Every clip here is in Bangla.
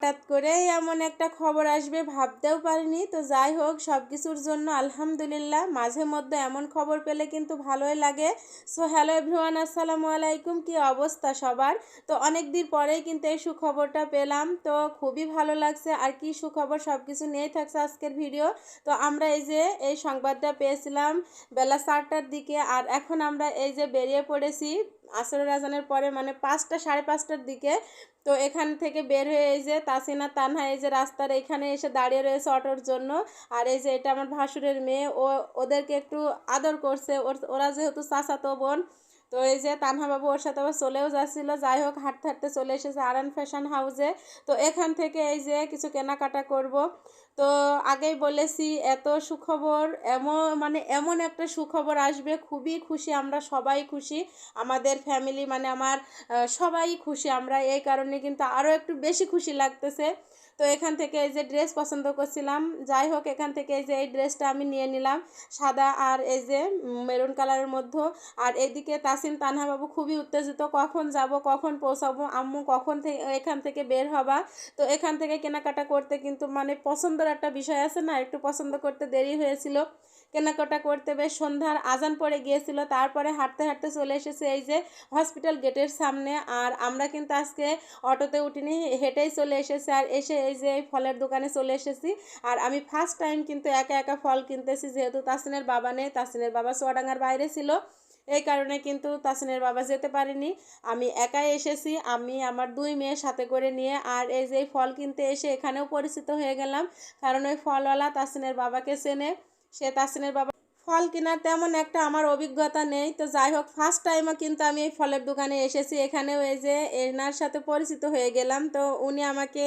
হঠাৎ করেই এমন একটা খবর আসবে ভাবতেও পারিনি। তো যাই হোক, সব কিছুর জন্য আলহামদুলিল্লাহ। মাঝে মধ্যে এমন খবর পেলে কিন্তু ভালোই লাগে। সো হ্যালো এভরিওয়ান, আসসালামু আলাইকুম। কি অবস্থা সবার? তো অনেক দিন পরেই কিন্তু এই সুখবরটা পেলাম, তো খুবই ভালো লাগছে। আর কি সুখবর, সব কিছু নিয়েই থাকছে আজকের ভিডিও। তো আমরা এই যে এই সংবাদটা পেয়েছিলাম বেলা 4টার দিকে, আর এখন আমরা এই যে বেরিয়ে পড়েছি আসরের আজানের পরে, মানে 5টা, 5:30টার দিকে। তো এখান থেকে বের হয়ে এই যে তাসিনা তানহা এই যে রাস্তার এখানে এসে দাঁড়িয়ে রয়েছে অটোর জন্য। আর এই যে এটা আমার ভাসুরের মেয়ে, ওদেরকে একটু আদর করছে, ওরা যেহেতু চাচাতো বোন। তো এই যে তানহা বাবু ওর সাথে আবার চলেও যাচ্ছিল। যাই হোক, হাঁটতে হাঁটতে চলে এসেছে আরান ফ্যাশন হাউসে। তো এখান থেকে এই যে কিছু কেনাকাটা করব। তো আগেই বলেছি এত সুখবর, এমন একটা সুখবর আসবে, খুবই খুশি আমরা, সবাই খুশি। আমাদের ফ্যামিলি মানে আমার সবাই খুশি আমরা, এই কারণে কিন্তু আরও একটু বেশি খুশি লাগতেছে। তো এখান থেকে এই যে ড্রেস পছন্দ করছিলাম, যাই হোক এখান থেকে এই যে এই ড্রেসটা আমি নিয়ে নিলাম, সাদা আর এই যে মেরুন কালারের মধ্যে। আর এদিকে তাসিন তানহা বাবু খুবই উত্তেজিত, কখন যাব, কখন পৌঁছাবো, আম্মু কখন থেকে এখান থেকে বের হবা। তো এখান থেকে কেনাকাটা করতে কিন্তু মানে পছন্দের একটা বিষয় আছে না, একটু পছন্দ করতে দেরি হয়েছিল। কেনাকাটা করতে বেশ সন্ধ্যার আজান পড়ে গিয়েছিল। তারপরে হাঁটতে হাঁটতে চলে এসেছে এই যে হসপিটাল গেটের সামনে। আর আমরা কিন্তু আজকে অটোতে উঠিনি, হেঁটেই চলে এসেছি। আর এসে এই যে এই ফলের দোকানে চলে এসেছি। আর আমি ফার্স্ট টাইম কিন্তু একা একা ফল কিনতেছি, যেহেতু তাসিনের বাবা নেই, তাসিনের বাবা চুয়াডাঙ্গার বাইরে ছিল। এই কারণে কিন্তু তাসিনের বাবা যেতে পারেনি, আমি একাই এসেছি, আমি আমার 2 মেয়ের সাথে করে নিয়ে। আর এই যে ফল কিনতে এসে এখানেও পরিচিত হয়ে গেলাম, কারণ ওই ফলওয়ালা তাসিনের বাবাকে চেনে। সে তাসিনের বাবা ফল কেনার তেমন একটা আমার অভিজ্ঞতা নেই। তো যাই হোক, ফার্স্ট টাইমও কিন্তু আমি এই ফলের দোকানে এসেছি, এখানেও এই যে এনার সাথে পরিচিত হয়ে গেলাম। তো উনি আমাকে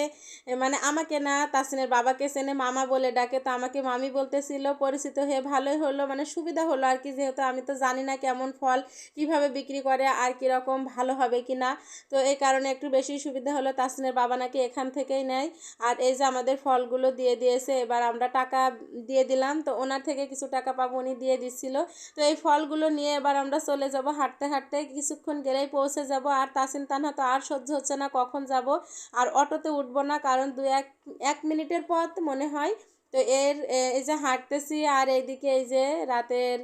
আমাকে না, তাসিনের বাবাকে চেনে, মামা বলে ডাকে। তো আমাকে মামি বলতেছিল, পরিচিত হয়ে ভালোই হলো, মানে সুবিধা হলো আর কি, যেহেতু আমি তো জানি না কেমন ফল কিভাবে বিক্রি করে আর কীরকম ভালো হবে কি না। তো এই কারণে একটু বেশি সুবিধা হলো। তাসিনের বাবা নাকি এখান থেকেই নেয়। আর এই যে আমাদের ফলগুলো দিয়ে দিয়েছে, এবার আমরা টাকা দিয়ে দিলাম। তো ওনার থেকে কিছু টাকা পাবো, উনি দিয়ে দিচ্ছিল। তো এই ফলগুলো নিয়ে এবার আমরা চলে যাব হাঁটতে হাঁটতে, কিছুক্ষণ গেলেই পৌঁছে যাব। আর তাসিন তানহা তো আর সহ্য হচ্ছে না কখন যাব, আর অটোতে উঠবো না, কারণ এক মিনিটের পথ মনে হয়। তো এই যে হাঁটতেছি, আর এইদিকে এই যে রাতের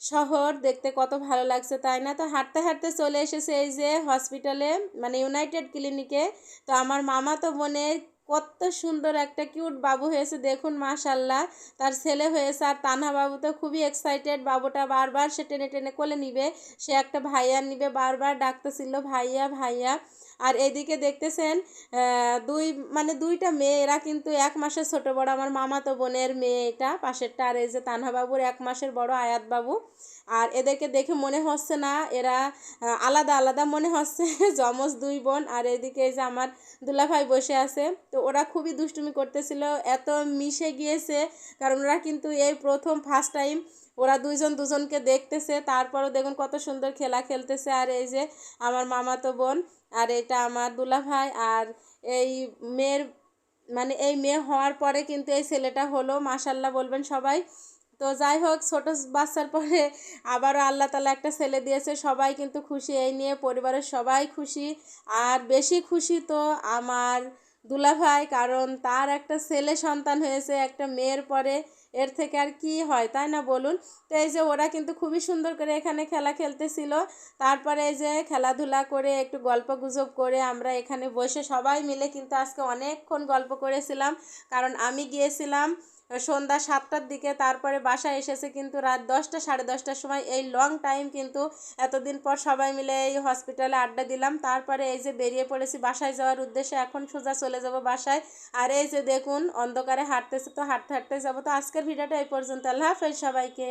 শহর দেখতে কত ভালো লাগছে, তাই না? তো হাঁটতে হাঁটতে চলে এসেছে এই যে হসপিটালে, মানে ইউনাইটেড ক্লিনিকে। তো আমার মামা তো বোনের কত সুন্দর একটা কিউট বাবু হয়েছে দেখুন, মাশাল্লাহ। তার ছেলে হয়েছে। আর তানহা বাবু তো খুবই এক্সাইটেড, বাবুটা বারবার সে টেনে টেনে কোলে নিবে, সে একটা ভাইয়া নিবে, বারবার ডাকতেছিল ভাইয়া ভাইয়া। আর এদিকে দেখতেছেন দুইটা মেয়ে, এরা কিন্তু 1 মাসের ছোট বড়, আমার মামাতো বোনের মেয়ে এটা পাশেরটা। আর এই যে তানহা বাবুর 1 মাসের বড় আয়াত বাবু। আর এদেরকে দেখে মনে হচ্ছে না এরা আলাদা আলাদা, মনে হচ্ছে যমজ 2 বোন। আর এদিকে এই যে আমার দুলাভাই বসে আছে। তো ওরা খুবই দুষ্টুমি করতেছিল, এত মিশে গিয়েছে, কারণ ওরা কিন্তু এই প্রথম ফার্স্ট টাইম ওরা দুইজন দুজনকে দেখতেছে। তারপরও দেখুন কত সুন্দর খেলা খেলতেছে। আর এই যে আমার মামাতো বোন, আর এটা আমার দুলাভাই। আর এই মেয়ের এই মেয়ে হওয়ার পরে কিন্তু এই ছেলেটা হলো, মাশাল্লাহ বলবেন সবাই। তো যাই হোক, ছোট বাচ্চার পরে আবারও আল্লাহ তালা একটা ছেলে দিয়েছে, সবাই কিন্তু খুশি, এই নিয়ে পরিবারের সবাই খুশি। আর বেশি খুশি তো আমার দুলাভাই, কারণ তার একটা ছেলে সন্তান হয়েছে একটা মেয়ের পরে, এর থেকে আর কি হয়, তাই না বলুন? তো এই যে ওরা কিন্তু খুবই সুন্দর করে এখানে খেলা খেলতেছিল। তারপরে এই যে খেলাধুলা করে একটু গল্প গুজব করে আমরা এখানে বসে সবাই মিলে কিন্তু আজকে অনেকক্ষণ গল্প করেছিলাম, কারণ আমি গিয়েছিলাম সন্ধ্যা 7টার দিকে, তারপরে বাসায় এসেছে কিন্তু রাত 10টা, 10:30টার সময়। এই লং টাইম কিন্তু এতদিন পর সবাই মিলে এই হসপিটালে আড্ডা দিলাম। তারপরে এই যে বেরিয়ে পড়েছি বাসায় যাওয়ার উদ্দেশ্যে, এখন সোজা চলে যাব বাসায়। আর এই যে দেখুন অন্ধকারে হাঁটতেছে, তো হাঁটতে হাঁটতে যাবো। তো আজকের ভিডিওটা এই পর্যন্ত, আল্লাহ হাফেজ সবাইকে।